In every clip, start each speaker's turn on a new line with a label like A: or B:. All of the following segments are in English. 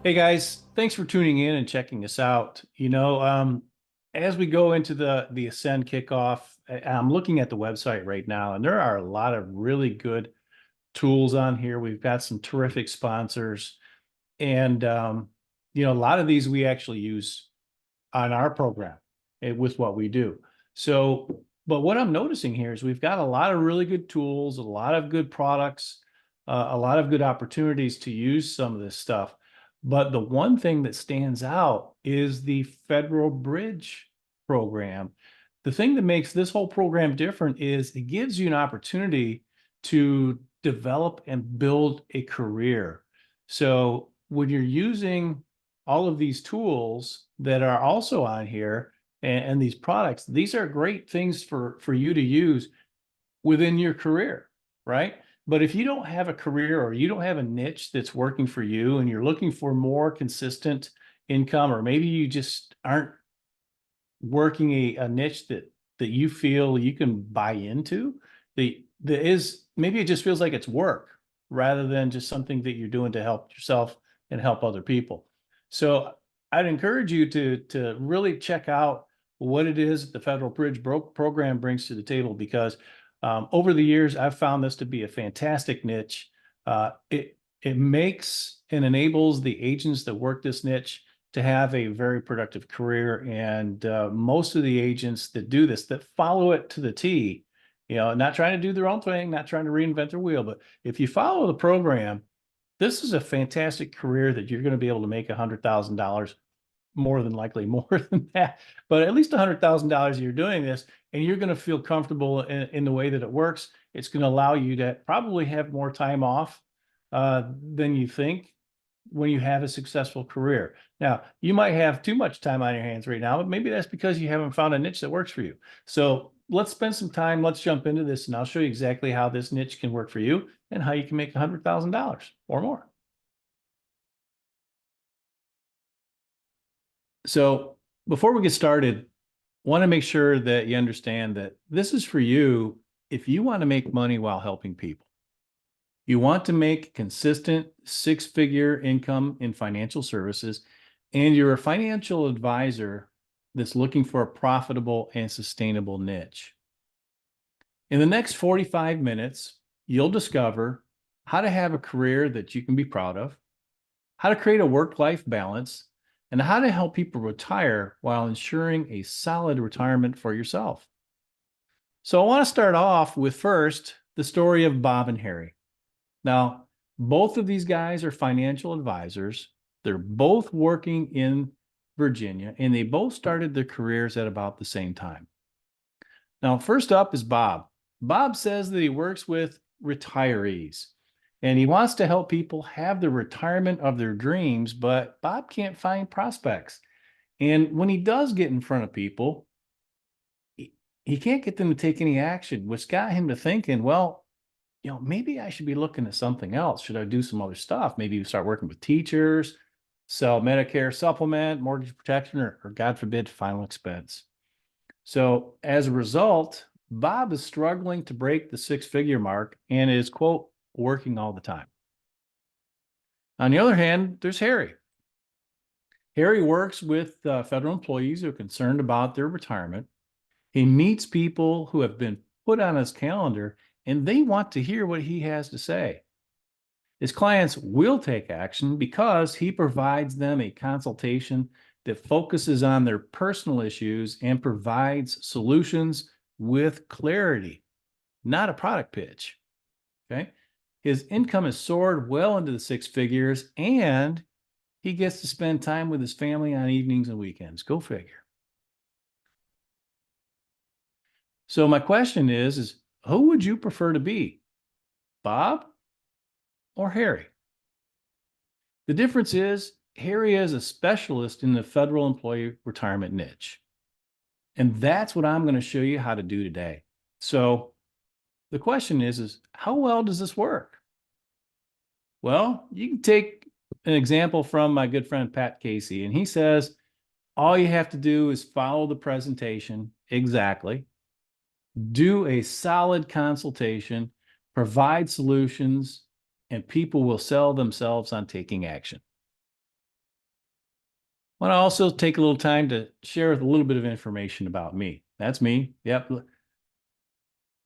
A: Hey guys, thanks for tuning in and checking us out. As we go into the Ascend kickoff, I'm looking at the website right now, and there are a lot of really good tools on here. We've got some terrific sponsors, and a lot of these we actually use on our program with what we do. So, but what I'm noticing here is we've got a lot of really good tools, a lot of good products, a lot of good opportunities to use some of this stuff. But the one thing that stands out is the Federal Bridge program. The thing that makes this whole program different is it gives you an opportunity to develop and build a career. So when you're using all of these tools that are also on here and these products, these are great things for you to use within your career, right? But if you don't have a career or you don't have a niche that's working for you and you're looking for more consistent income, or maybe you just aren't working a niche that you feel you can buy into, the is maybe it just feels like it's work rather than just something that you're doing to help yourself and help other people. So I'd encourage you to really check out what it is the Federal Bridge program brings to the table, because over the years I've found this to be a fantastic niche. It makes and enables the agents that work this niche to have a very productive career. And most of the agents that do this, that follow it to the T, not trying to do their own thing, not trying to reinvent their wheel, but if you follow the program, this is a fantastic career that you're going to be able to make $100,000, more than likely more than that, but at least $100,000 you're doing this, and you're going to feel comfortable in the way that it works. It's going to allow you to probably have more time off than you think when you have a successful career. Now, you might have too much time on your hands right now, but maybe that's because you haven't found a niche that works for you. So let's spend some time. Let's jump into this, and I'll show you exactly how this niche can work for you and how you can make $100,000 or more. So before we get started, want to make sure that you understand that this is for you if you want to make money while helping people. You want to make consistent six-figure income in financial services, and you're a financial advisor that's looking for a profitable and sustainable niche. In the next 45 minutes, you'll discover how to have a career that you can be proud of, how to create a work-life balance, and how to help people retire while ensuring a solid retirement for yourself. So I want to start off with first the story of Bob and Harry. Now, both of these guys are financial advisors. They're both working in Virginia, and they both started their careers at about the same time. Now, first up is Bob. Bob says that he works with retirees, and he wants to help people have the retirement of their dreams, but Bob can't find prospects. And when he does get in front of people, he can't get them to take any action, which got him to thinking, well, maybe I should be looking at something else. Should I do some other stuff? Maybe you start working with teachers, sell Medicare supplement, mortgage protection, or God forbid, final expense. So as a result, Bob is struggling to break the six-figure mark and is, quote, working all the time. On the other hand, there's Harry. Harry works with federal employees who are concerned about their retirement. He meets people who have been put on his calendar, and they want to hear what he has to say. His clients will take action because he provides them a consultation that focuses on their personal issues and provides solutions with clarity, not a product pitch. Okay. His income has soared well into the six figures, and he gets to spend time with his family on evenings and weekends. Go figure. So my question is who would you prefer to be, Bob or Harry? The difference is Harry is a specialist in the federal employee retirement niche. And that's what I'm going to show you how to do today. So the question is how well does this work? Well, you can take an example from my good friend, Pat Casey, and he says, all you have to do is follow the presentation exactly, do a solid consultation, provide solutions, and people will sell themselves on taking action. Want to also take a little time to share a little bit of information about me. That's me. Yep.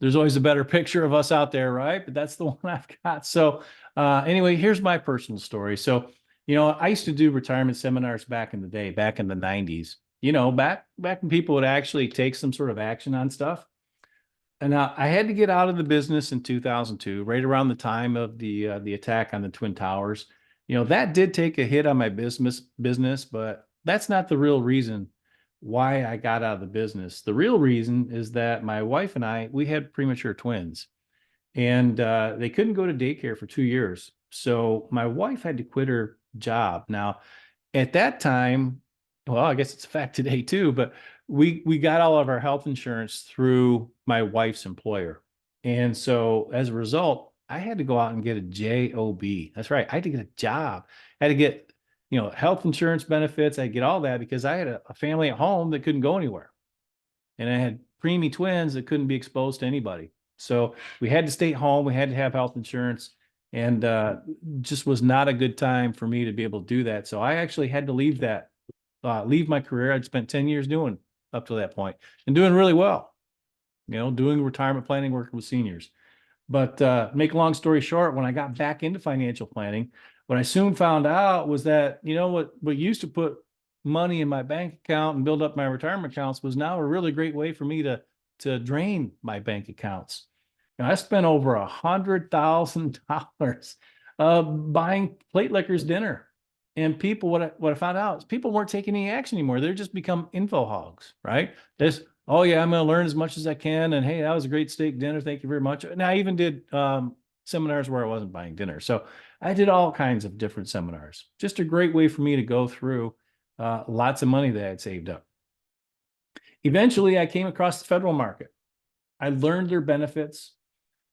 A: There's always a better picture of us out there, right? But that's the one I've got. So, anyway, here's my personal story. So, I used to do retirement seminars back in the day, back in the 90s. Back when people would actually take some sort of action on stuff. And I had to get out of the business in 2002, right around the time of the attack on the Twin Towers. That did take a hit on my business, but that's not the real reason why I got out of the business. The real reason is that my wife and we had premature twins, and they couldn't go to daycare for 2 years. So my wife had to quit her job. Now, at that time, well, I guess it's a fact today too, but we got all of our health insurance through my wife's employer. And so as a result, I had to go out and get a job. That's right. I had to get a job. I had to get, health insurance benefits. I get all that because I had a family at home that couldn't go anywhere. And I had preemie twins that couldn't be exposed to anybody. So we had to stay home. We had to have health insurance, and just was not a good time for me to be able to do that. So I actually had to leave my career. I'd spent 10 years doing up to that point and doing really well, doing retirement planning, working with seniors. But make a long story short, when I got back into financial planning, what I soon found out was that, what used to put money in my bank account and build up my retirement accounts was now a really great way for me to drain my bank accounts. And I spent over $100,000 buying plate lickers dinner. And people, what I found out is people weren't taking any action anymore. They're just become info hogs, right? Oh yeah, I'm going to learn as much as I can. And hey, that was a great steak dinner. Thank you very much. And I even did seminars where I wasn't buying dinner. So I did all kinds of different seminars. Just a great way for me to go through lots of money that I had saved up. Eventually, I came across the federal market. I learned their benefits.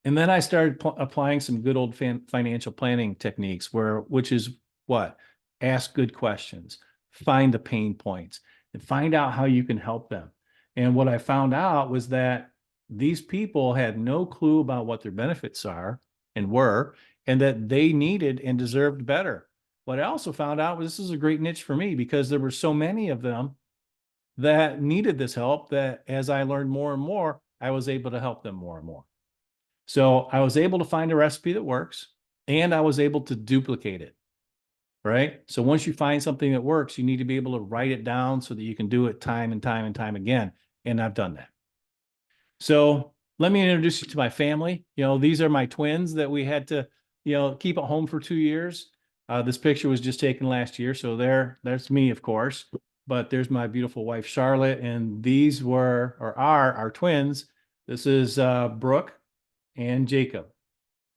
A: And then I started applying some good old financial planning techniques, which is what? Ask good questions, find the pain points, and find out how you can help them. And what I found out was that these people had no clue about what their benefits are and were, and that they needed and deserved better. What I also found out was this is a great niche for me because there were so many of them that needed this help that as I learned more and more, I was able to help them more and more. So I was able to find a recipe that works, and I was able to duplicate it, right? So once you find something that works, you need to be able to write it down so that you can do it time and time and time again. And I've done that. So let me introduce you to my family. These are my twins that we had to, keep at home for 2 years. This picture was just taken last year. So there's me, of course, but there's my beautiful wife, Charlotte. And these are our twins. This is Brooke and Jacob.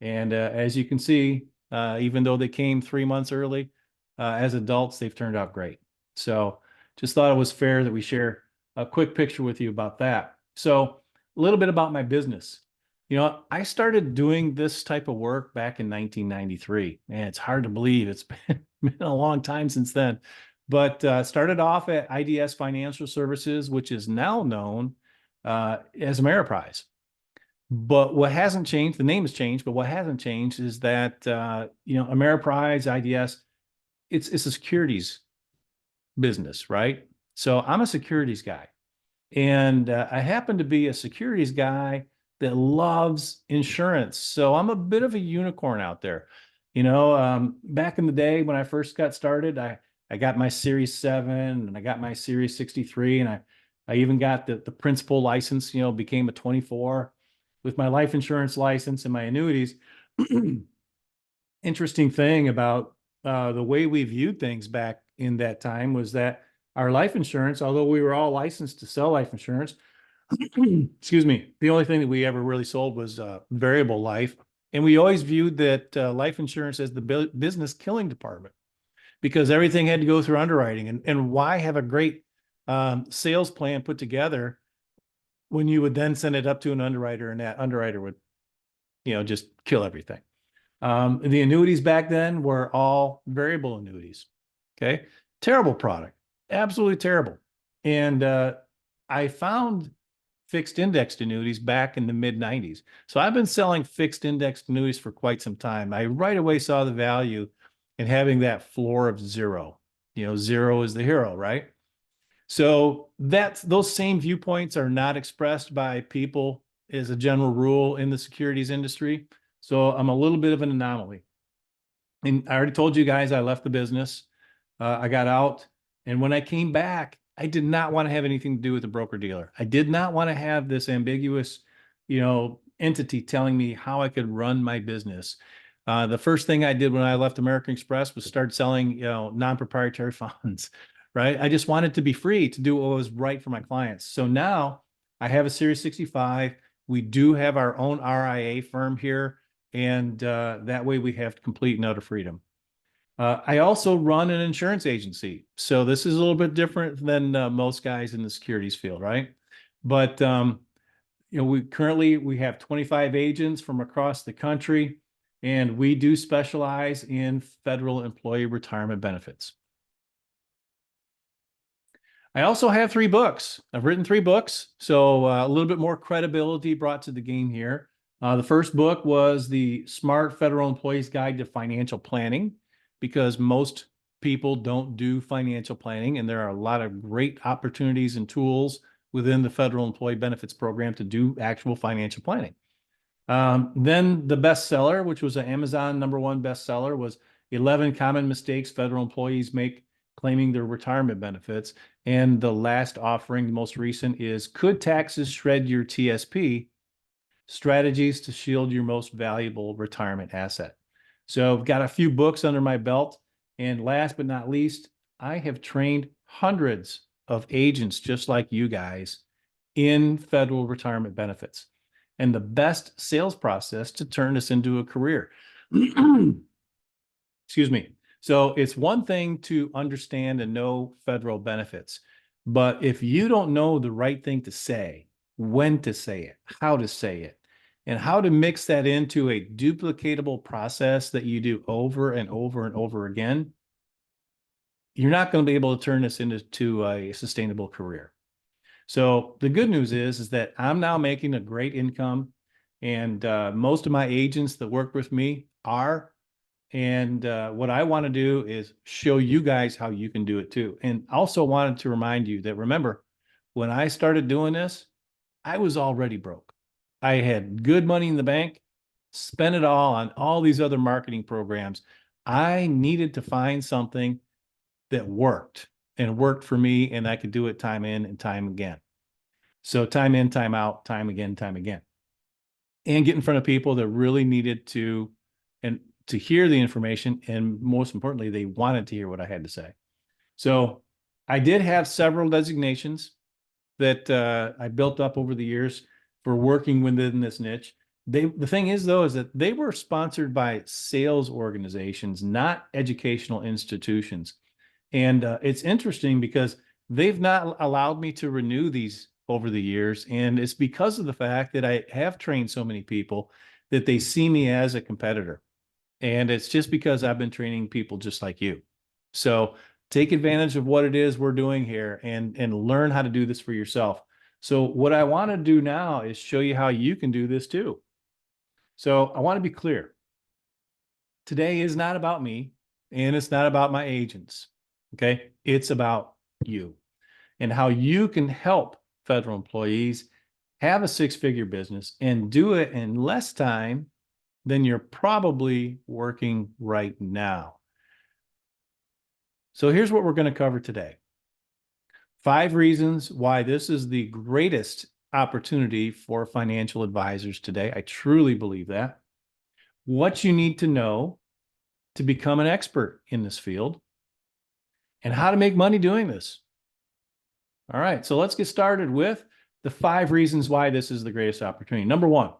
A: And as you can see, even though they came 3 months early, as adults, they've turned out great. So just thought it was fair that we share a quick picture with you about that. So a little bit about my business. I started doing this type of work back in 1993. Man, it's hard to believe it's been a long time since then. But started off at IDS Financial Services, which is now known as Ameriprise. But what hasn't changed, the name has changed, but what hasn't changed is that, Ameriprise, IDS, it's a securities business, right? So I'm a securities guy. And I happen to be a securities guy that loves insurance. So I'm a bit of a unicorn out there. Back in the day when I first got started, I got my Series 7 and I got my Series 63, and I even got the principal license, became a 24 with my life insurance license and my annuities. Interesting thing about the way we viewed things back in that time was that our life insurance, although we were all licensed to sell life insurance, excuse me, the only thing that we ever really sold was variable life. And we always viewed that life insurance as the business killing department because everything had to go through underwriting. And why have a great sales plan put together when you would then send it up to an underwriter and that underwriter would, just kill everything. The annuities back then were all variable annuities. Okay. Terrible product. Absolutely terrible. And I found fixed indexed annuities back in the mid 90s. So I've been selling fixed indexed annuities for quite some time. I right away saw the value in having that floor of zero. Zero is the hero, right? So those same viewpoints are not expressed by people as a general rule in the securities industry. So I'm a little bit of an anomaly. And I already told you guys I left the business. I got out. And when I came back, I did not want to have anything to do with the broker dealer. I did not want to have this ambiguous, entity telling me how I could run my business. The first thing I did when I left American Express was start selling, non-proprietary funds, right? I just wanted to be free to do what was right for my clients. So now I have a Series 65. We do have our own RIA firm here, and that way we have complete and utter freedom. I also run an insurance agency. So this is a little bit different than most guys in the securities field, right? But we have 25 agents from across the country, and we do specialize in federal employee retirement benefits. I also have 3 books. I've written 3 books, so a little bit more credibility brought to the game here. The first book was the Smart Federal Employees Guide to Financial Planning, because most people don't do financial planning, and there are a lot of great opportunities and tools within the Federal Employee Benefits Program to do actual financial planning. Then the bestseller, which was an Amazon #1 bestseller, was 11 Common Mistakes Federal Employees Make Claiming Their Retirement Benefits. And the last offering, the most recent, is Could Taxes Shred Your TSP? Strategies to Shield Your Most Valuable Retirement Asset. So I've got a few books under my belt. And last but not least, I have trained hundreds of agents just like you guys in federal retirement benefits, and the best sales process to turn this into a career. Excuse me. So it's one thing to understand and know federal benefits, but if you don't know the right thing to say, when to say it, how to say it, and how to mix that into a duplicatable process that you do over and over and over again, you're not going to be able to turn this into a sustainable career. So the good news is that I'm now making a great income, and most of my agents that work with me are. And what I want to do is show you guys how you can do it too. And also wanted to remind you that, remember, when I started doing this, I was already broke. I had good money in the bank, spent it all on all these other marketing programs. I needed to find something that worked and worked for me, and I could do it time in and time again. So time in, time out, time again, and get in front of people that really needed to hear the information. And most importantly, they wanted to hear what I had to say. So I did have several designations that I built up over the years for working within this niche. The thing is, though, is that they were sponsored by sales organizations, not educational institutions. And it's interesting because they've not allowed me to renew these over the years. And it's because of the fact that I have trained so many people that they see me as a competitor. And it's just because I've been training people just like you. So take advantage of what it is we're doing here and learn how to do this for yourself. So what I want to do now is show you how you can do this too. So I want to be clear. Today is not about me, and it's not about my agents. Okay. It's about you and how you can help federal employees have a 6-figure business and do it in less time than you're probably working right now. So here's what we're going to cover today. 5 reasons why this is the greatest opportunity for financial advisors today. I truly believe that. What you need to know to become an expert in this field, and how to make money doing this. All right, so let's get started with the 5 reasons why this is the greatest opportunity. Number 1,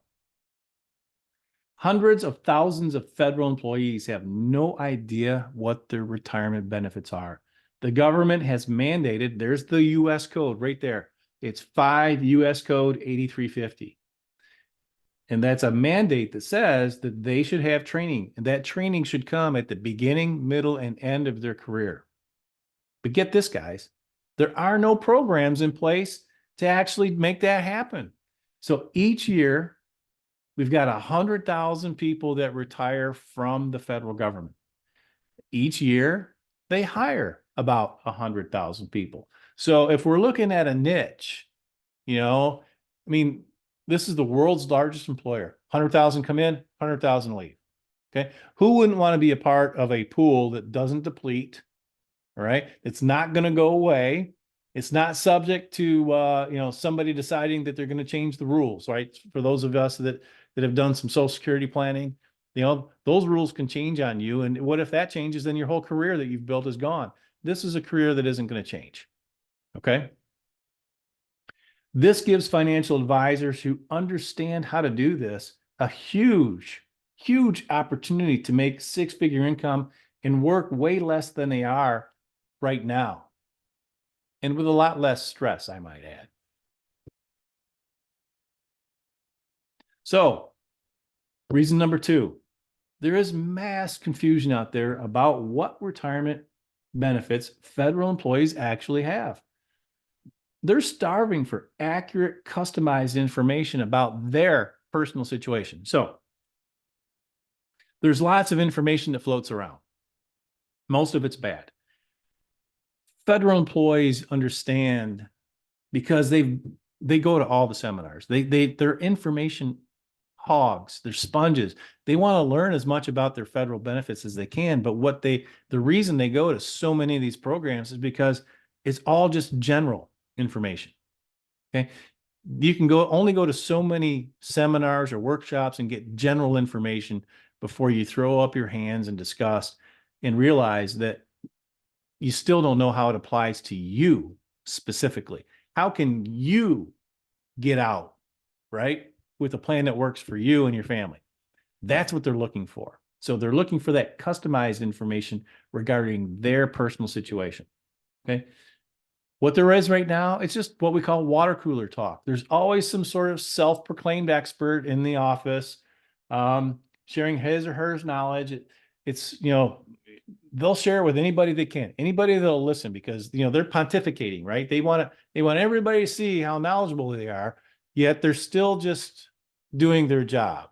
A: hundreds of thousands of federal employees have no idea what their retirement benefits are. The government has mandated, there's the US code right there. It's 5 US code 8350. And that's a mandate that says that they should have training, and that training should come at the beginning, middle, and end of their career. But get this, guys, there are no programs in place to actually make that happen. So each year, we've got 100,000 people that retire from the federal government. Each year, they hire about 100,000 people. So if we're looking at a niche, you know, I mean, this is the world's largest employer. 100,000 come in, 100,000 leave. Okay. Who wouldn't want to be a part of a pool that doesn't deplete? All right. It's not going to go away. It's not subject to, somebody deciding that they're going to change the rules, right? For those of us that have done some Social Security planning, those rules can change on you. And what if that changes? Then your whole career that you've built is gone. This is a career that isn't going to change. Okay. This gives financial advisors who understand how to do this a huge, huge opportunity to make six-figure income and work way less than they are right now. And with a lot less stress, I might add. So, reason number 2, there is mass confusion out there about what retirement benefits federal employees actually have. They're starving for accurate, customized information about their personal situation. So, there's lots of information that floats around. Most of it's bad. Federal employees understand because they go to all the seminars. They're information hogs, they're sponges. They want to learn as much about their federal benefits as they can. But the reason they go to so many of these programs is because it's all just general information. Okay. You can only go to so many seminars or workshops and get general information before you throw up your hands in disgust and realize that you still don't know how it applies to you specifically. How can you get out, right, with a plan that works for you and your family? That's what they're looking for. So they're looking for that customized information regarding their personal situation. Okay. What there is right now, it's just what we call water cooler talk. There's always some sort of self-proclaimed expert in the office, sharing his or her knowledge. It's, they'll share it with anybody they can, anybody that'll listen, because, they're pontificating, right? They want everybody to see how knowledgeable they are, yet they're still just doing their job,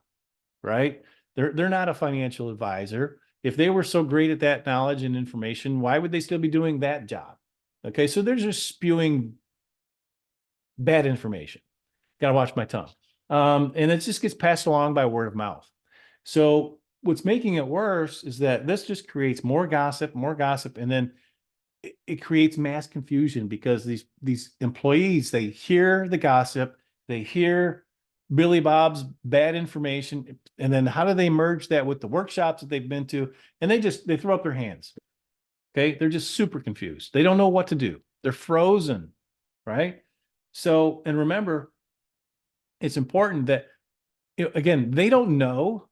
A: right? They're not a financial advisor. If they were so great at that knowledge and information, why would they still be doing that job? Okay, so they're just spewing bad information. Got to watch my tongue. And it just gets passed along by word of mouth. So what's making it worse is that this just creates more gossip, and then it creates mass confusion because these employees, they hear the gossip, they hear Billy Bob's bad information, and then how do they merge that with the workshops that they've been to? And they throw up their hands. Okay, they're just super confused. They don't know what to do. They're frozen, right? So, and remember, it's important that, again, they don't know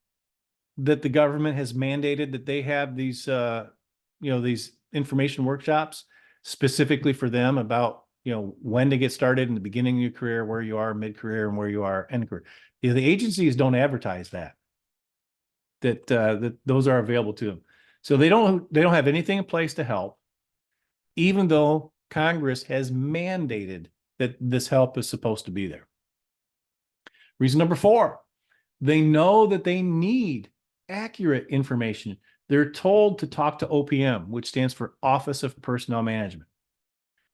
A: that the government has mandated that they have these, these information workshops specifically for them about, when to get started in the beginning of your career, where you are mid-career, and where you are end career. The agencies don't advertise that those are available to them. So they don't have anything in place to help, even though Congress has mandated that this help is supposed to be there. Reason number 4, they know that they need accurate information. They're told to talk to OPM, which stands for Office of Personnel Management.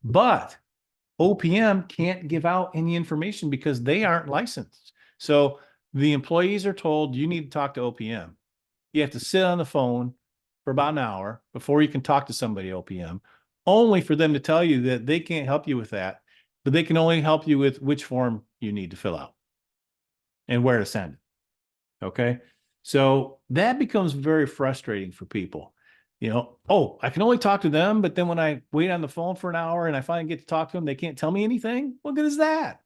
A: But OPM can't give out any information because they aren't licensed. So the employees are told, you need to talk to OPM. You have to sit on the phone for about an hour before you can talk to somebody at OPM, only for them to tell you that they can't help you with that, but they can only help you with which form you need to fill out and where to send it. Okay. So that becomes very frustrating for people. Oh, I can only talk to them, but then when I wait on the phone for an hour and I finally get to talk to them, they can't tell me anything. What good is that?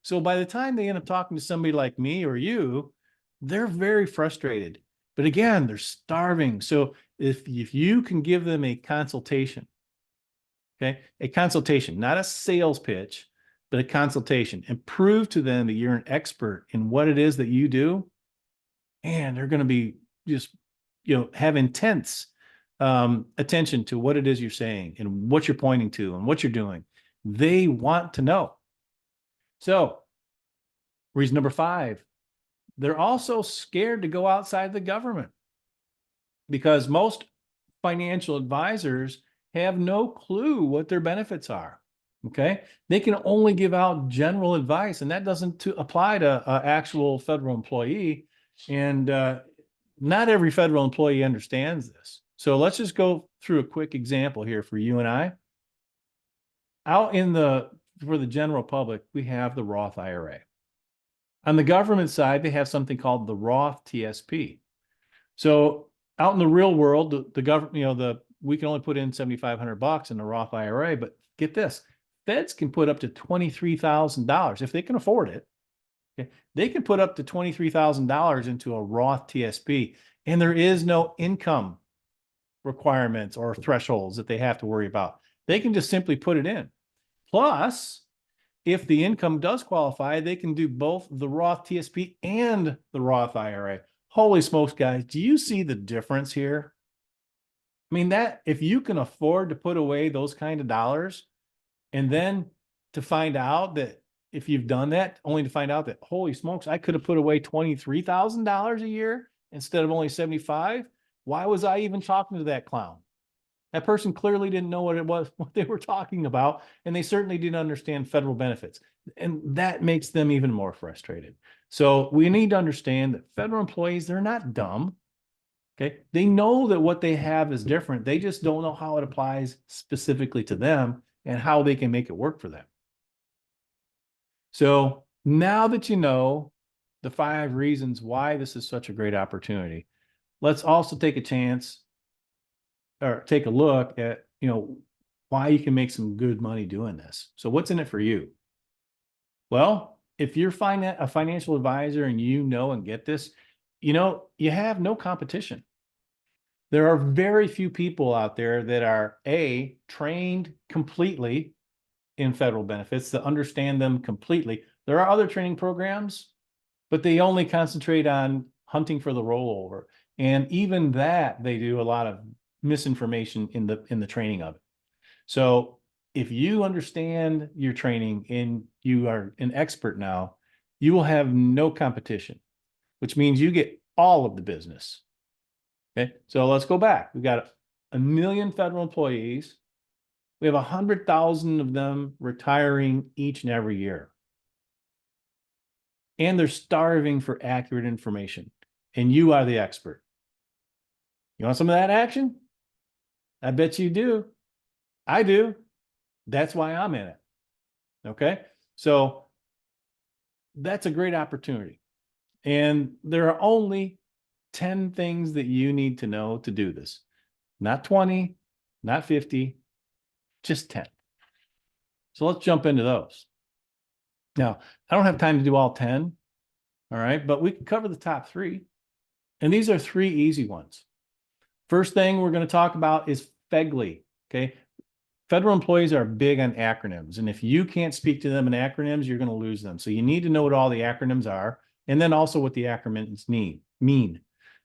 A: So by the time they end up talking to somebody like me or you, they're very frustrated. But again, they're starving. So if you can give them a consultation, okay, a consultation, not a sales pitch, but a consultation, and prove to them that you're an expert in what it is that you do, and they're going to be just, have intense attention to what it is you're saying and what you're pointing to and what you're doing. They want to know. So reason number 5, they're also scared to go outside the government because most financial advisors have no clue what their benefits are. Okay. They can only give out general advice, and that doesn't apply to an actual federal employee. And not every federal employee understands this. So let's just go through a quick example here for you and I. Out for the general public, we have the Roth IRA. On the government side, they have something called the Roth TSP. So out in the real world, the government, we can only put in $7,500 in the Roth IRA, but get this, feds can put up to $23,000 if they can afford it. Okay, they can put up to $23,000 into a Roth TSP, and there is no income requirements or thresholds that they have to worry about. They can just simply put it in. Plus, if the income does qualify, they can do both the Roth TSP and the Roth IRA. Holy smokes, guys. Do you see the difference here? I mean, that if you can afford to put away those kind of dollars, and then to find out that if you've done that, only to find out that, holy smokes, I could have put away $23,000 a year instead of only 75. Why was I even talking to that clown? That person clearly didn't know what it was, what they were talking about, and they certainly didn't understand federal benefits. And that makes them even more frustrated. So we need to understand that federal employees, they're not dumb. Okay. They know that what they have is different. They just don't know how it applies specifically to them and how they can make it work for them. So now that you know the 5 reasons why this is such a great opportunity, let's also take a chance or take a look at, why you can make some good money doing this. So what's in it for you? Well, if you're a financial advisor and and get this, you have no competition. There are very few people out there that are trained completely in federal benefits to understand them completely. There are other training programs, but they only concentrate on hunting for the rollover. And even that, they do a lot of misinformation in the training of it. So if you understand your training and you are an expert now, you will have no competition, which means you get all of the business. Okay, so let's go back. We've got 1 million federal employees. We have 100,000 of them retiring each and every year. And they're starving for accurate information. And you are the expert. You want some of that action? I bet you do. I do. That's why I'm in it. Okay, so that's a great opportunity. And there are only 10 things that you need to know to do this. Not 20, not 50, just 10. So let's jump into those. Now, I don't have time to do all 10, all right, but we can cover the top 3. And these are 3 easy ones. First thing we're going to talk about is FEGLI, okay? Federal employees are big on acronyms, and if you can't speak to them in acronyms, you're going to lose them. So you need to know what all the acronyms are, and then also what the acronyms mean.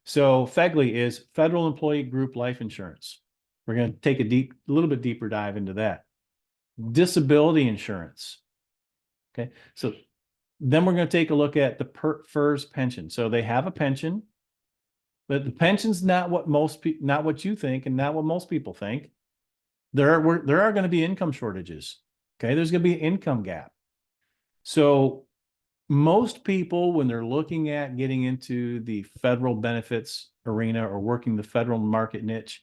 A: So FEGLI is Federal Employee Group Life Insurance. We're going to take a little bit deeper dive into that. Disability insurance. Okay, so then we're going to take a look at the FERS pension. So they have a pension, but the pension's not what not what you think, and not what most people think. There are going to be income shortages. Okay, there's going to be an income gap. So most people, when they're looking at getting into the federal benefits arena or working the federal market niche,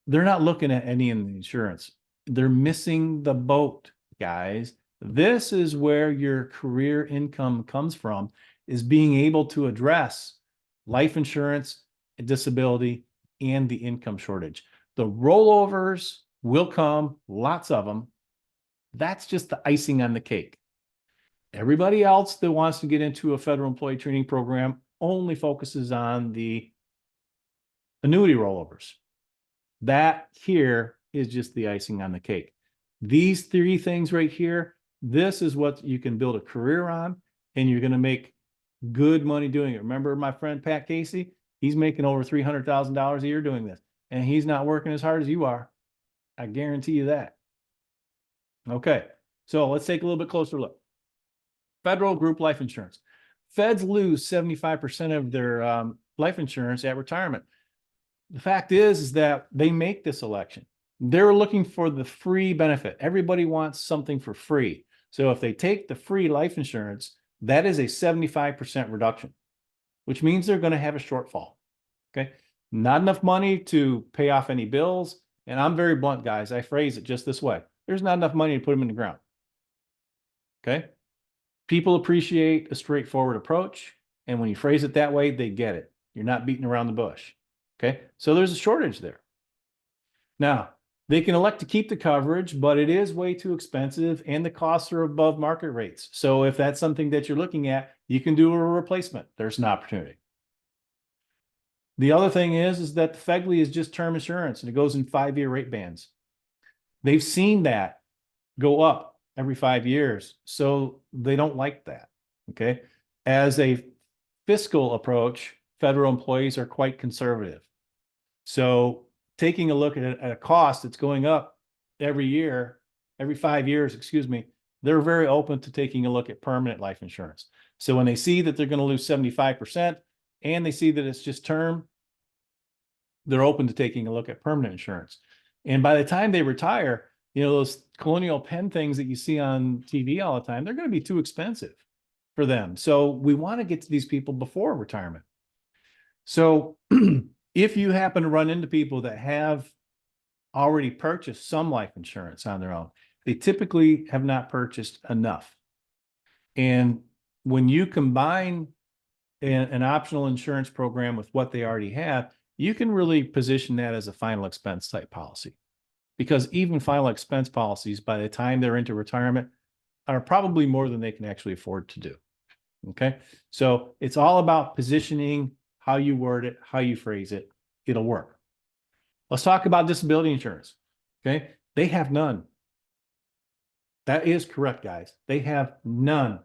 A: they're not looking at any in the insurance. They're missing the boat, guys. This is where your career income comes from, is being able to address life insurance, disability, and the income shortage. The rollovers will come, lots of them. That's just the icing on the cake. Everybody else that wants to get into a federal employee training program only focuses on the annuity rollovers. That here is just the icing on the cake. These 3 things right here, this is what you can build a career on, and you're going to make good money doing it. Remember my friend Pat Casey? He's making over $300,000 a year doing this, and he's not working as hard as you are. I guarantee you that. Okay, so let's take a little bit closer look. Federal group life insurance. Feds lose 75% of their life insurance at retirement. The fact is that they make this election. They're looking for the free benefit. Everybody wants something for free. So if they take the free life insurance, that is a 75% reduction, which means they're going to have a shortfall. Okay. Not enough money to pay off any bills. And I'm very blunt, guys. I phrase it just this way. There's not enough money to put them in the ground. Okay. People appreciate a straightforward approach. And when you phrase it that way, they get it. You're not beating around the bush. Okay. So there's a shortage there. Now, they can elect to keep the coverage, but it is way too expensive and the costs are above market rates. So if that's something that you're looking at, you can do a replacement. There's an opportunity. The other thing is that the FEGLI is just term insurance and it goes in 5-year rate bands. They've seen that go up every 5 years. So they don't like that. Okay. As a fiscal approach, federal employees are quite conservative. So taking a look at a cost that's going up every year, every 5 years, excuse me, they're very open to taking a look at permanent life insurance. So when they see that they're going to lose 75% and they see that it's just term, they're open to taking a look at permanent insurance. And by the time they retire, you know, those Colonial Penn things that you see on TV all the time, they're going to be too expensive for them. So we want to get to these people before retirement. So if you happen to run into people that have already purchased some life insurance on their own, they typically have not purchased enough. And when you combine an optional insurance program with what they already have, you can really position that as a final expense type policy. Because even final expense policies, by the time they're into retirement, are probably more than they can actually afford to do. Okay. So it's all about positioning, how you word it, how you phrase it. It'll work. Let's talk about disability insurance. Okay. They have none. That is correct, guys. They have none.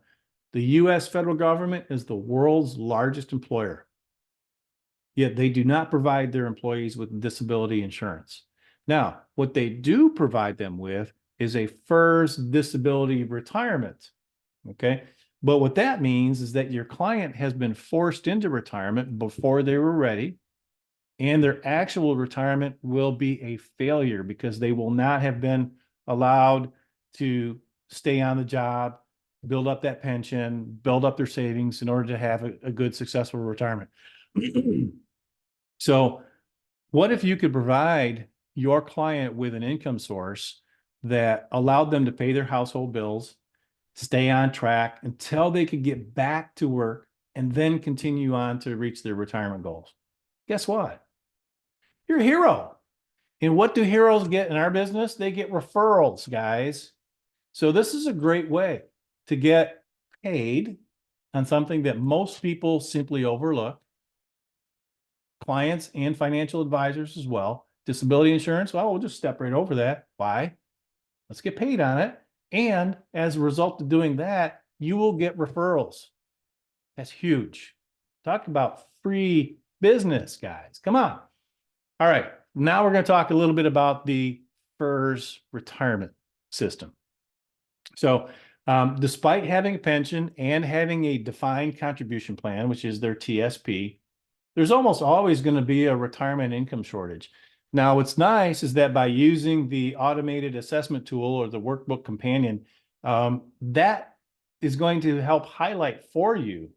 A: The US federal government is the world's largest employer. Yet they do not provide their employees with disability insurance. Now, what they do provide them with is a FERS disability retirement. Okay. But what that means is that your client has been forced into retirement before they were ready, and their actual retirement will be a failure because they will not have been allowed to stay on the job, build up that pension, build up their savings in order to have a good, successful retirement. So what if you could provide your client with an income source that allowed them to pay their household bills, stay on track until they could get back to work and then continue on to reach their retirement goals? Guess what? You're a hero. And what do heroes get in our business? They get referrals, guys. So this is a great way to get paid on something that most people simply overlook. Clients and financial advisors as well. Disability insurance, well, we'll just step right over that. Why? Let's get paid on it. And as a result of doing that, you will get referrals. That's huge. Talk about free business, guys. Come on. All right. Now we're going to talk a little bit about the FERS retirement system. So despite having a pension and having a defined contribution plan, which is their TSP, there's almost always going to be a retirement income shortage. Now, what's nice is that by using the automated assessment tool or the workbook companion, that is going to help highlight for you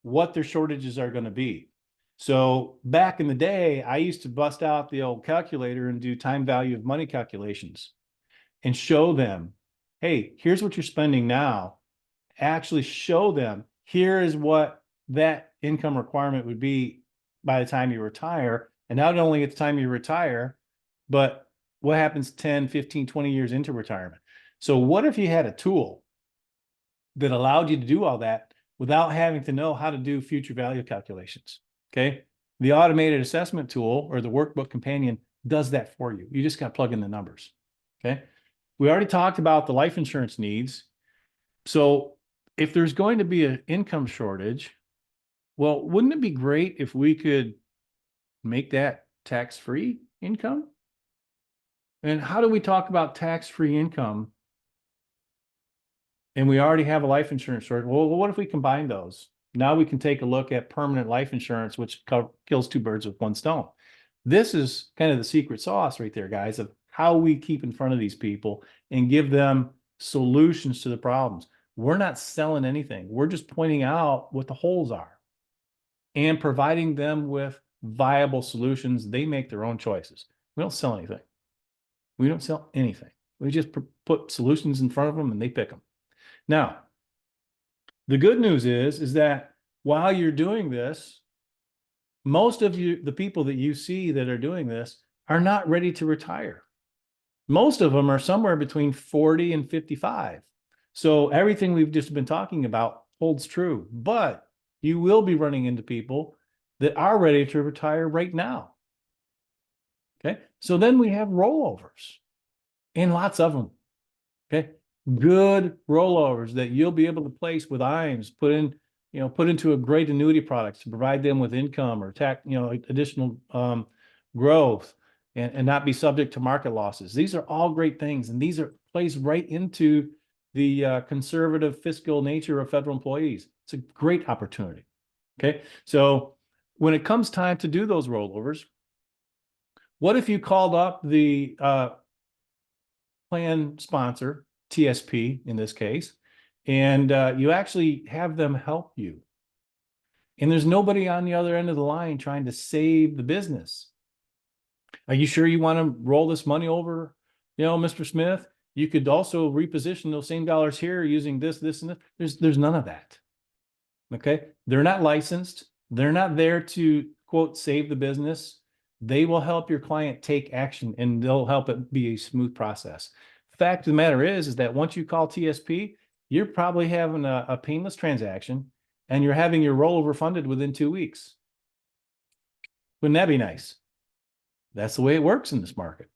A: what their shortages are going to be. So back in the day, I used to bust out the old calculator and do time value of money calculations and show them, hey, here's what you're spending now. Actually show them, here is what that income requirement would be by the time you retire. And not only at the time you retire, but what happens 10, 15, 20 years into retirement. So what if you had a tool that allowed you to do all that without having to know how to do future value calculations? Okay. The automated assessment tool or the workbook companion does that for you. You just got to plug in the numbers. Okay. We already talked about the life insurance needs. So if there's going to be an income shortage, well, wouldn't it be great if we could make that tax-free income? And how do we talk about tax-free income and we already have a life insurance shortage? Well, what if we combine those? Now we can take a look at permanent life insurance, which kills two birds with one stone. This is kind of the secret sauce right there, guys, of how we keep in front of these people and give them solutions to the problems. We're not selling anything. We're just pointing out what the holes are and providing them with viable solutions. They make their own choices. We don't sell anything. We don't sell anything. We just put solutions in front of them and they pick them. Now, the good news is that while you're doing this, most of you, the people that you see that are doing this, are not ready to retire. Most of them are somewhere between 40 and 55. So everything we've just been talking about holds true, but you will be running into people that are ready to retire right now. Okay. So then we have rollovers and lots of them. Okay. Good rollovers that you'll be able to place with IAMS, put into a great annuity product to provide them with income or additional growth and not be subject to market losses. These are all great things. And these are plays right into the conservative fiscal nature of federal employees. It's a great opportunity. Okay. So when it comes time to do those rollovers, what if you called up the plan sponsor, TSP in this case, and you actually have them help you? And there's nobody on the other end of the line trying to save the business. Are you sure you want to roll this money over, Mr. Smith? You could also reposition those same dollars here using this, and this. There's none of that. Okay. They're not licensed. They're not there to, quote, save the business. They will help your client take action and they'll help it be a smooth process. Fact of the matter is that once you call TSP, you're probably having a painless transaction and you're having your rollover funded within 2 weeks. Wouldn't that be nice? That's the way it works in this market.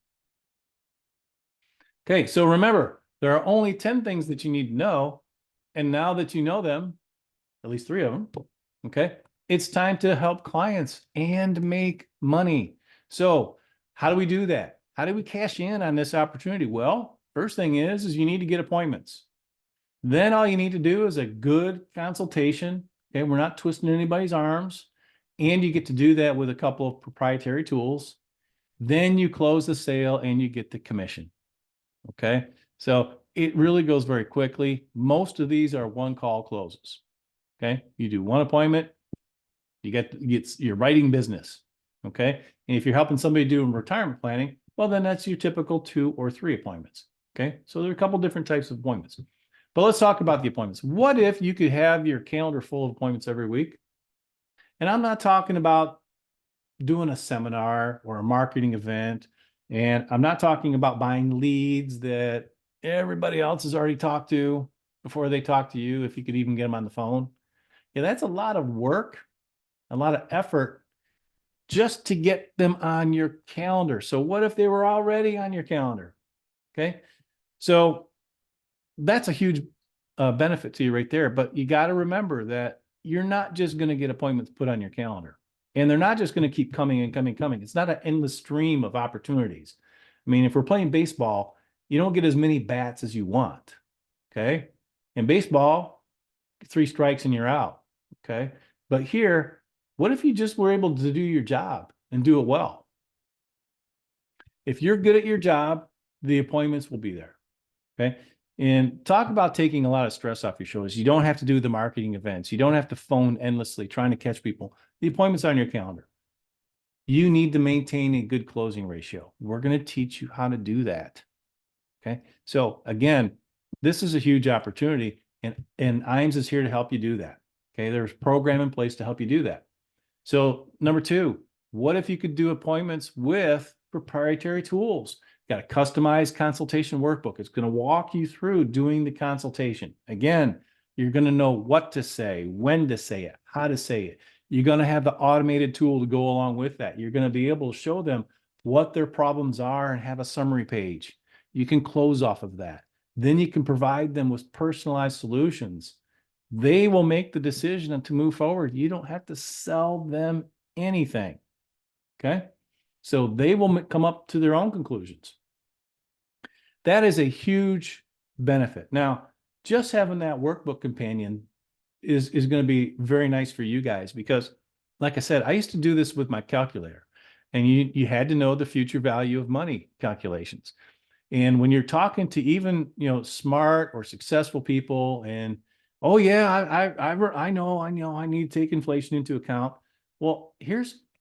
A: Okay, so remember, there are only 10 things that you need to know. And now that you know them, at least 3 of them, okay, it's time to help clients and make money. So how do we do that? How do we cash in on this opportunity? Well, first thing is you need to get appointments. Then all you need to do is a good consultation. Okay, we're not twisting anybody's arms. And you get to do that with a couple of proprietary tools. Then you close the sale and you get the commission. Okay, so it really goes very quickly. Most of these are one-call closes. Okay, you do one appointment, you're writing business. Okay, and if you're helping somebody do retirement planning, well, then that's your typical 2 or 3 appointments. Okay, so there are a couple different types of appointments. But let's talk about the appointments. What if you could have your calendar full of appointments every week? And I'm not talking about doing a seminar or a marketing event. And I'm not talking about buying leads that everybody else has already talked to before they talk to you, if you could even get them on the phone. Yeah, that's a lot of work, a lot of effort just to get them on your calendar. So what if they were already on your calendar? Okay. So that's a huge benefit to you right there. But you got to remember that you're not just going to get appointments put on your calendar. And they're not just going to keep coming and coming. It's not an endless stream of opportunities. I mean, if we're playing baseball, you don't get as many bats as you want. Okay. In baseball, 3 strikes and you're out. Okay. But here, what if you just were able to do your job and do it well? If you're good at your job, the appointments will be there. Okay. And talk about taking a lot of stress off your shoulders. You don't have to do the marketing events. You don't have to phone endlessly trying to catch people. The appointment's on your calendar. You need to maintain a good closing ratio. We're going to teach you how to do that. Okay. So again, this is a huge opportunity and IAMS is here to help you do that. Okay. There's a program in place to help you do that. So number 2, what if you could do appointments with proprietary tools? Got a customized consultation workbook. It's going to walk you through doing the consultation. Again, you're going to know what to say, when to say it, how to say it. You're going to have the automated tool to go along with that. You're going to be able to show them what their problems are and have a summary page. You can close off of that. Then you can provide them with personalized solutions. They will make the decision to move forward. You don't have to sell them anything. Okay. So they will come up to their own conclusions. That is a huge benefit. Now, just having that workbook companion is going to be very nice for you guys because, like I said, I used to do this with my calculator. and you had to know the future value of money calculations. And when you're talking to even, smart or successful people and, oh yeah, I know, I need to take inflation into account. Well,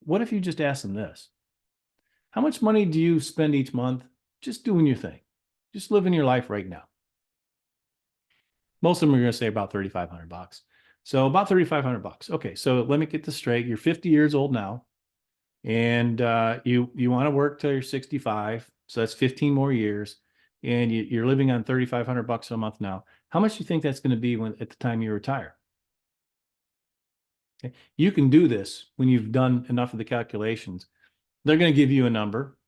A: what if you just ask them this? How much money do you spend each month just doing your thing? Just living your life right now. Most of them are going to say about $3,500. So about $3,500. Okay, so let me get this straight. You're 50 years old now, and you want to work till you're 65. So that's 15 more years, and you're living on $3,500 a month now. How much do you think that's going to be at the time you retire? Okay. You can do this when you've done enough of the calculations. They're going to give you a number,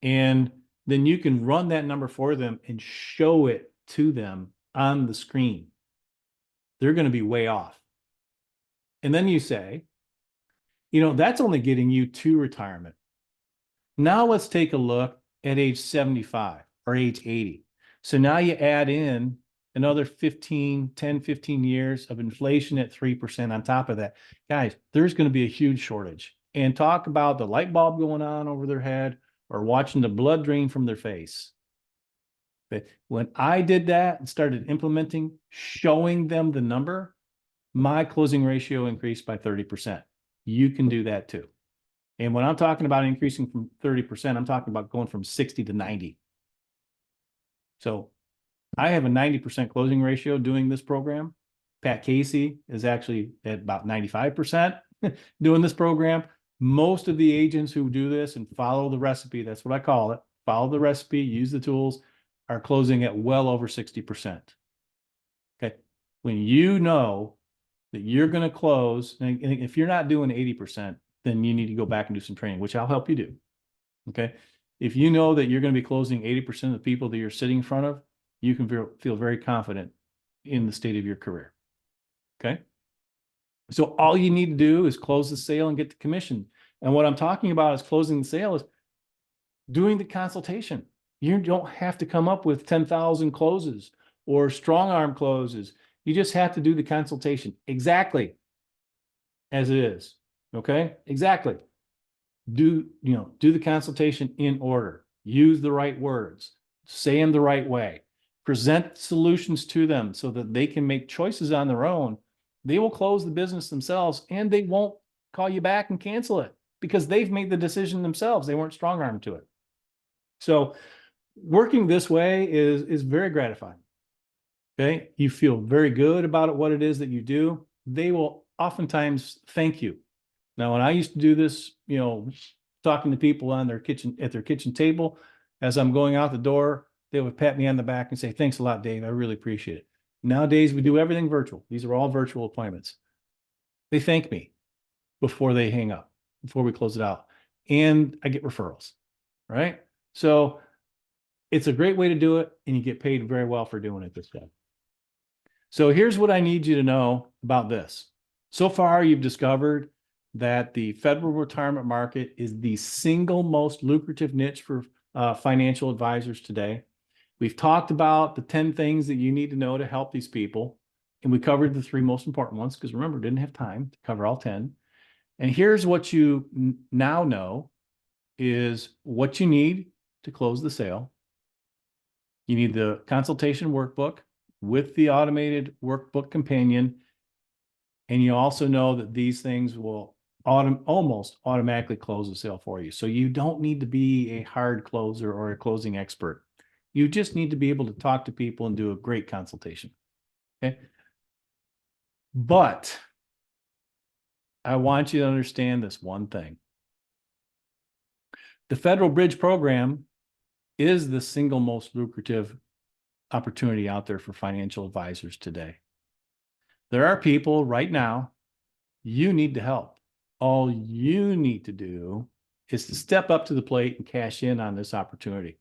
A: and then you can run that number for them and show it to them on the screen. They're going to be way off. And then you say, that's only getting you to retirement. Now let's take a look at age 75 or age 80. So now you add in another 10, 15 years of inflation at 3% on top of that. Guys, there's going to be a huge shortage. And talk about the light bulb going on over their head or watching the blood drain from their face. But when I did that and started implementing, showing them the number, my closing ratio increased by 30%. You can do that too. And when I'm talking about increasing from 30%, I'm talking about going from 60 to 90. So I have a 90% closing ratio doing this program. Pat Casey is actually at about 95% doing this program. Most of the agents who do this and follow the recipe, that's what I call it, follow the recipe, use the tools, are closing at well over 60%. Okay. When you know that you're going to close, and if you're not doing 80%, then you need to go back and do some training, which I'll help you do. Okay. If you know that you're going to be closing 80% of the people that you're sitting in front of, you can feel very confident in the state of your career. Okay. So all you need to do is close the sale and get the commission. And what I'm talking about is closing the sale is doing the consultation. You don't have to come up with 10,000 closes or strong arm closes. You just have to do the consultation exactly as it is. Okay, exactly. Do the consultation in order. Use the right words. Say them the right way. Present solutions to them so that they can make choices on their own. They will close the business themselves, and they won't call you back and cancel it because they've made the decision themselves. They weren't strong armed to it. So working this way is very gratifying. Okay. You feel very good about what it is that you do. They will oftentimes thank you. Now, when I used to do this, talking to people at their kitchen table, as I'm going out the door, they would pat me on the back and say, "Thanks a lot, Dave. I really appreciate it." Nowadays, we do everything virtual. These are all virtual appointments. They thank me before they hang up, before we close it out. And I get referrals, right? So it's a great way to do it, and you get paid very well for doing it this way. So here's what I need you to know about this. So far, you've discovered that the federal retirement market is the single most lucrative niche for financial advisors today. We've talked about the 10 things that you need to know to help these people. And we covered the 3 most important ones because remember, didn't have time to cover all 10. And here's what you now know is what you need to close the sale. You need the consultation workbook with the automated workbook companion. And you also know that these things will almost automatically close the sale for you. So you don't need to be a hard closer or a closing expert. You just need to be able to talk to people and do a great consultation. Okay. But I want you to understand this one thing. The Federal Bridge Program is the single most lucrative opportunity out there for financial advisors today. There are people right now, you need to help. All you need to do is to step up to the plate and cash in on this opportunity.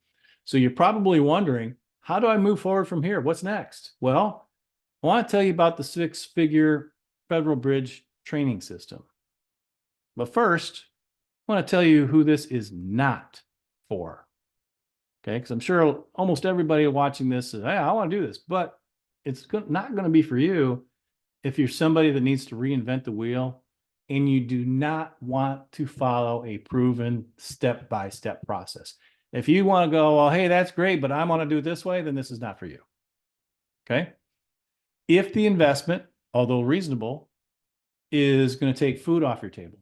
A: So you're probably wondering, how do I move forward from here? What's next? Well, I want to tell you about the 6-figure Federal Bridge training system. But first, I want to tell you who this is not for. Okay, because I'm sure almost everybody watching this says, "Hey, I want to do this," but it's not going to be for you if you're somebody that needs to reinvent the wheel and you do not want to follow a proven step-by-step process. If you want to go, well, hey, that's great, but I want to do it this way, then this is not for you. Okay. If the investment, although reasonable, is going to take food off your table,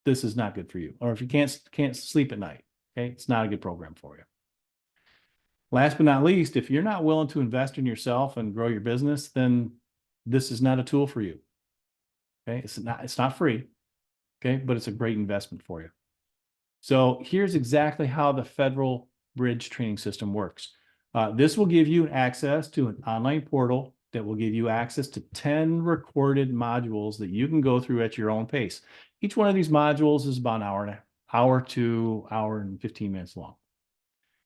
A: this is not good for you. Or if you can't sleep at night, okay, it's not a good program for you. Last but not least, if you're not willing to invest in yourself and grow your business, then this is not a tool for you. Okay, it's not free, okay, but it's a great investment for you. So here's exactly how the Federal Bridge training system works. This will give you access to an online portal that will give you access to 10 recorded modules that you can go through at your own pace. Each one of these modules is about an hour to hour and 15 minutes long.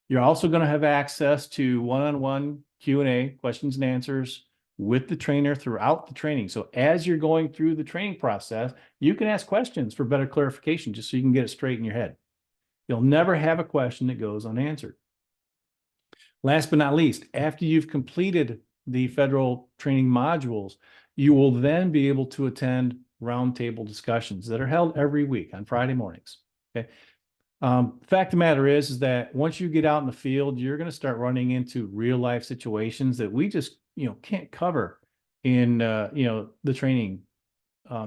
A: You're also going to have access to one-on-one Q&A, questions and answers, with the trainer throughout the training. So as you're going through the training process, you can ask questions for better clarification, just so you can get it straight in your head. You'll never have a question that goes unanswered. Last but not least, after you've completed the federal training modules, you will then be able to attend roundtable discussions that are held every week on Friday mornings. Okay. Fact of the matter is that once you get out in the field, you're going to start running into real life situations that we just, can't cover in, the training.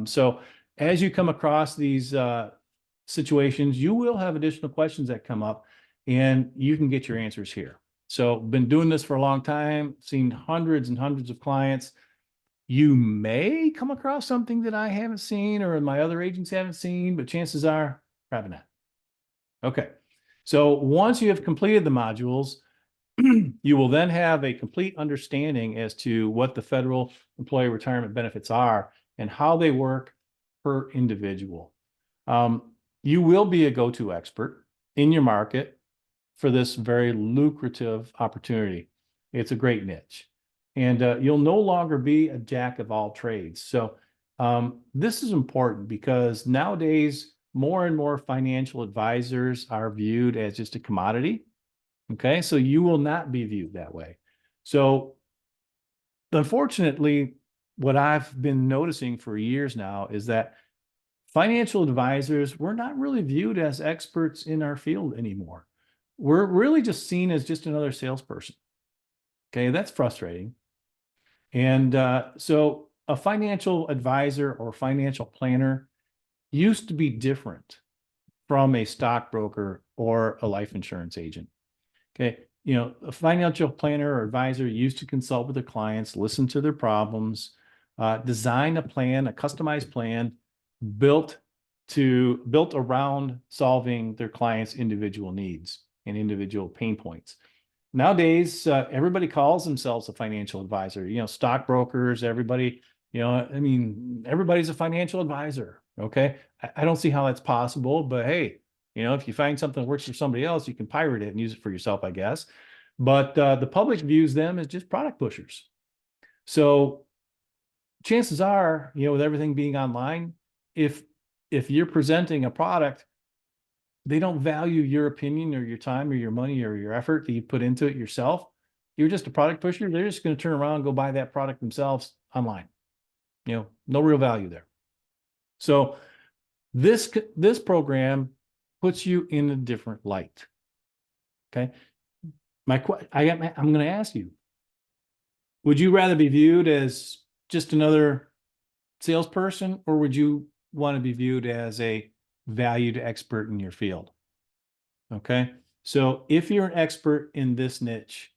A: So as you come across these situations, you will have additional questions that come up, and you can get your answers here. So been doing this for a long time, seen hundreds and hundreds of clients. You may come across something that I haven't seen or my other agents haven't seen, but chances are probably not. Okay. So once you have completed the modules, you will then have a complete understanding as to what the federal employee retirement benefits are and how they work per individual. You will be a go-to expert in your market for this very lucrative opportunity. It's a great niche, and you'll no longer be a jack of all trades. So this is important because nowadays, more and more financial advisors are viewed as just a commodity. Okay, so you will not be viewed that way. So unfortunately, what I've been noticing for years now is that financial advisors, we're not really viewed as experts in our field anymore. We're really just seen as just another salesperson. Okay, that's frustrating. And so a financial advisor or financial planner used to be different from a stockbroker or a life insurance agent. Okay, a financial planner or advisor used to consult with their clients, listen to their problems, design a plan, a customized plan built around solving their clients' individual needs and individual pain points. Nowadays, everybody calls themselves a financial advisor. Stockbrokers, everybody. Everybody's a financial advisor. Okay, I don't see how that's possible, but hey, if you find something that works for somebody else, you can pirate it and use it for yourself, I guess. But the public views them as just product pushers. So chances are, with everything being online, if you're presenting a product, they don't value your opinion or your time or your money or your effort that you put into it yourself. You're just a product pusher. They're just going to turn around and go buy that product themselves online. No real value there. So this program puts you in a different light. Okay. I'm going to ask you, would you rather be viewed as just another salesperson, or would you want to be viewed as a valued expert in your field? Okay. So if you're an expert in this niche,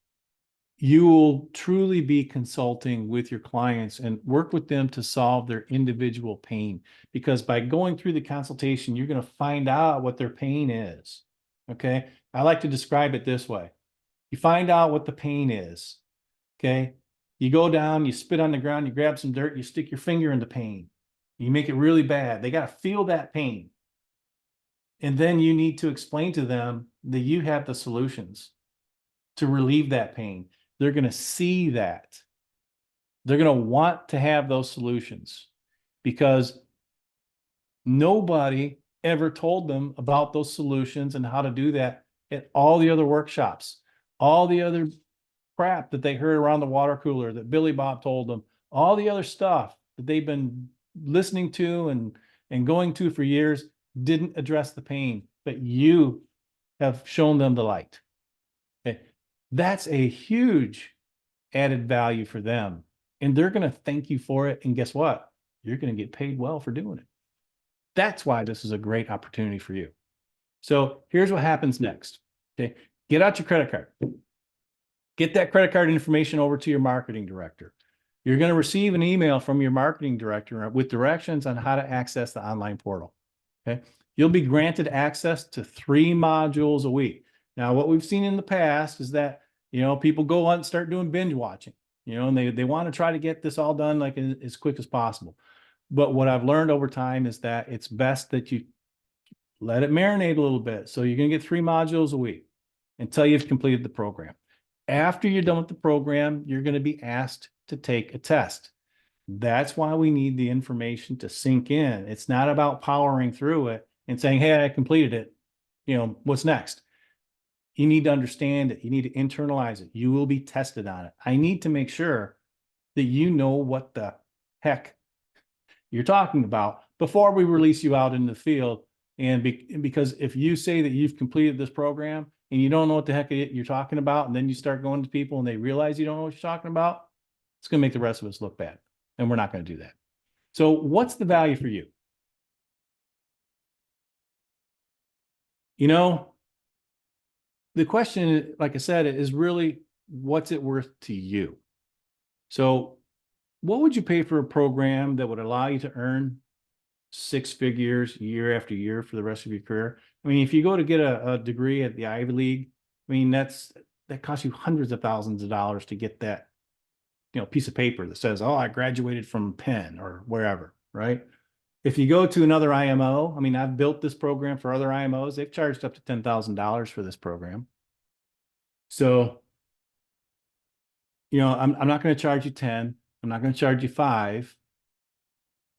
A: you will truly be consulting with your clients and work with them to solve their individual pain, because by going through the consultation, you're going to find out what their pain is. Okay. I like to describe it this way. You find out what the pain is. Okay. You go down, you spit on the ground, you grab some dirt, you stick your finger in the pain. You make it really bad. They got to feel that pain. And then you need to explain to them that you have the solutions to relieve that pain. They're going to see that. They're going to want to have those solutions because nobody ever told them about those solutions and how to do that at all the other workshops, all the other crap that they heard around the water cooler that Billy Bob told them, all the other stuff that they've been listening to and and going to for years didn't address the pain, but you have shown them the light. Okay. That's a huge added value for them. And they're going to thank you for it. And guess what? You're going to get paid well for doing it. That's why this is a great opportunity for you. So here's what happens next. Okay. Get out your credit card. Get that credit card information over to your marketing director. You're going to receive an email from your marketing director with directions on how to access the online portal. Okay. You'll be granted access to 3 modules a week. Now, what we've seen in the past is that, people go on and start doing binge watching, and they want to try to get this all done like as quick as possible. But what I've learned over time is that it's best that you let it marinate a little bit. So you're going to get 3 modules a week until you've completed the program. After you're done with the program, you're going to be asked to take a test. That's why we need the information to sink in. It's not about powering through it and saying, hey, I completed it. What's next? You need to understand it. You need to internalize it. You will be tested on it. I need to make sure that you know what the heck you're talking about before we release you out in the field. And because if you say that you've completed this program and you don't know what the heck you're talking about, and then you start going to people and they realize you don't know what you're talking about, it's going to make the rest of us look bad. And we're not going to do that. So what's the value for you? The question, like I said, is really, what's it worth to you? So what would you pay for a program that would allow you to earn 6 figures year after year for the rest of your career? I mean, if you go to get a degree at the Ivy League, I mean, that costs you hundreds of thousands of dollars to get that, piece of paper that says, oh, I graduated from Penn or wherever, right? If you go to another IMO, I mean, I've built this program for other IMOs. They've charged up to $10,000 for this program. So, I'm not going to charge you 10. I'm not going to charge you 5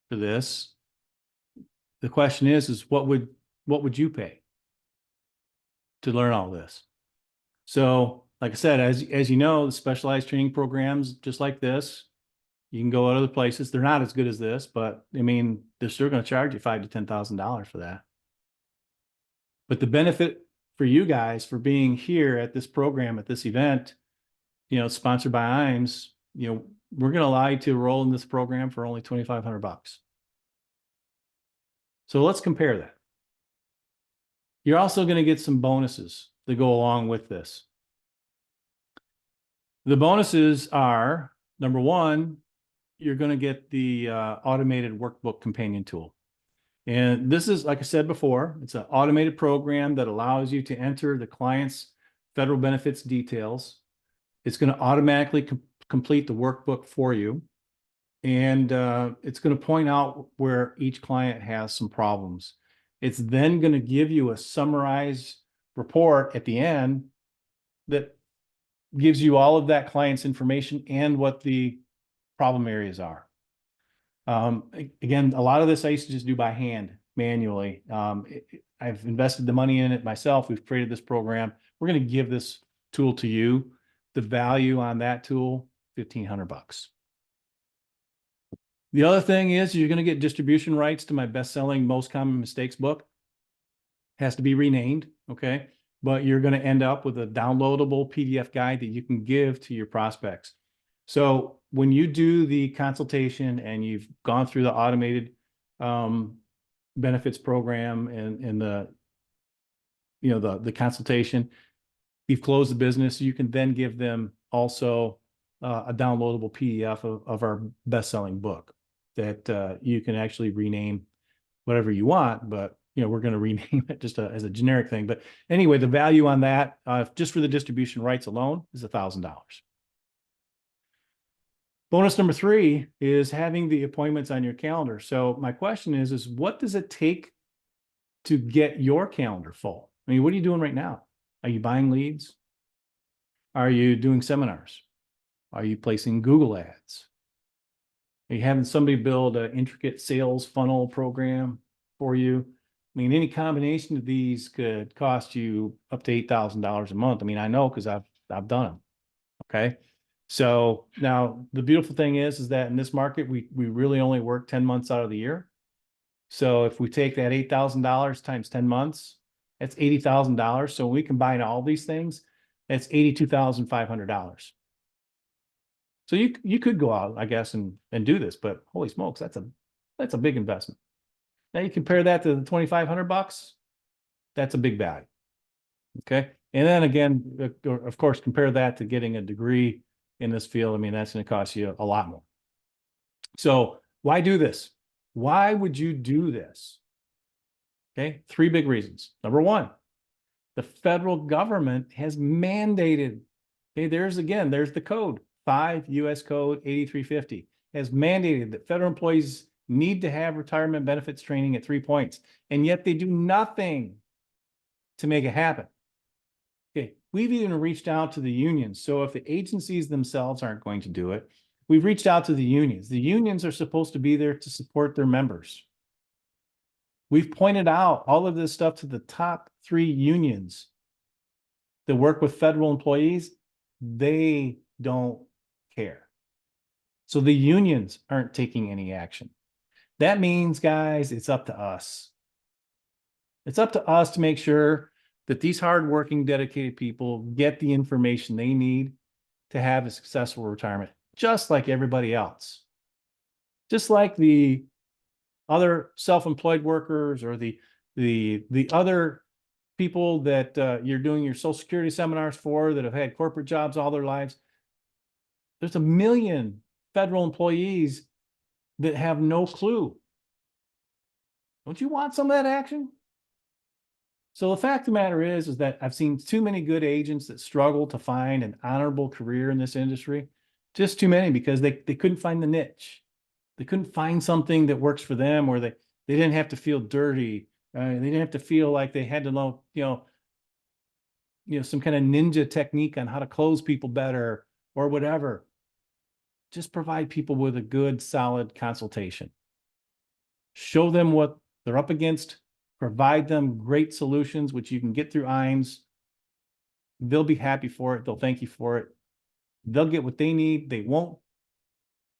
A: for this. The question is what would you pay to learn all this? So, like I said, as you know, the specialized training programs just like this, you can go other places. They're not as good as this, but I mean, they're still going to charge you $5,000 to $10,000 for that. But the benefit for you guys for being here at this program, at this event, sponsored by IAMS, we're going to allow you to enroll in this program for only $2,500. So let's compare that. You're also going to get some bonuses that go along with this. The bonuses are, number one, you're going to get the automated workbook companion tool. And this is, like I said before, it's an automated program that allows you to enter the client's federal benefits details. It's going to automatically complete the workbook for you. And it's going to point out where each client has some problems. It's then going to give you a summarized report at the end that gives you all of that client's information and what the problem areas are. Again, a lot of this I used to just do by hand, manually. I've invested the money in it myself. We've created this program. We're going to give this tool to you. The value on that tool, $1,500. The other thing is you're going to get distribution rights to my best-selling Most Common Mistakes book. It has to be renamed, okay? But you're going to end up with a downloadable PDF guide that you can give to your prospects. So when you do the consultation and you've gone through the automated benefits program and the consultation, you've closed the business, you can then give them also a downloadable PDF of our best-selling book that you can actually rename whatever you want, but we're going to rename it just as a generic thing. But anyway, the value on that, just for the distribution rights alone, is $1,000. Bonus number 3 is having the appointments on your calendar. So my question is what does it take to get your calendar full? I mean, what are you doing right now? Are you buying leads? Are you doing seminars? Are you placing Google ads? Are you having somebody build an intricate sales funnel program for you? I mean, any combination of these could cost you up to $8,000 a month. I mean, I know because I've done them. Okay. So now the beautiful thing is that in this market, we really only work 10 months out of the year. So if we take that $8,000 times 10 months, that's $80,000. So we combine all these things, that's $82,500. So you could go out, I guess, and do this, but holy smokes, that's a big investment. Now you compare that to the $2,500, that's a big value. Okay. And then again, of course, compare that to getting a degree in this field. I mean, that's going to cost you a lot more. So why do this? Why would you do this? Okay. 3 big reasons. Number 1, the federal government has mandated, okay, there's the code, 5 US Code 8350 has mandated that federal employees need to have retirement benefits training at 3 points, and yet they do nothing to make it happen. Okay, we've even reached out to the unions. So if the agencies themselves aren't going to do it, we've reached out to the unions. The unions are supposed to be there to support their members. We've pointed out all of this stuff to the top 3 unions that work with federal employees. They don't care. So the unions aren't taking any action. That means, guys, it's up to us. It's up to us to make sure that these hardworking, dedicated people get the information they need to have a successful retirement, just like everybody else. Just like the other self-employed workers or the other people that you're doing your Social Security seminars for that have had corporate jobs all their lives. There's 1 million federal employees that have no clue. Don't you want some of that action? So the fact of the matter is that I've seen too many good agents that struggle to find an honorable career in this industry. Just too many, because they couldn't find the niche. They couldn't find something that works for them, or they didn't have to feel dirty. They didn't have to feel like they had to know, some kind of ninja technique on how to close people better or whatever. Just provide people with a good, solid consultation. Show them what they're up against. Provide them great solutions, which you can get through IAMS. They'll be happy for it. They'll thank you for it. They'll get what they need. They won't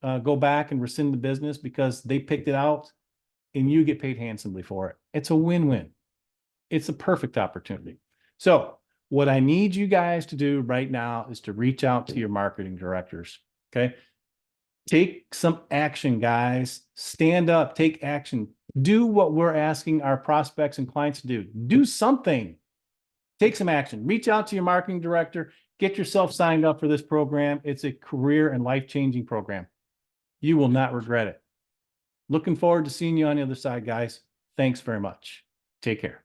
A: go back and rescind the business because they picked it out, and you get paid handsomely for it. It's a win-win. It's a perfect opportunity. So what I need you guys to do right now is to reach out to your marketing directors. Okay. Take some action, guys. Stand up, take action. Do what we're asking our prospects and clients to do. Do something. Take some action. Reach out to your marketing director. Get yourself signed up for this program. It's a career and life-changing program. You will not regret it. Looking forward to seeing you on the other side, guys. Thanks very much. Take care.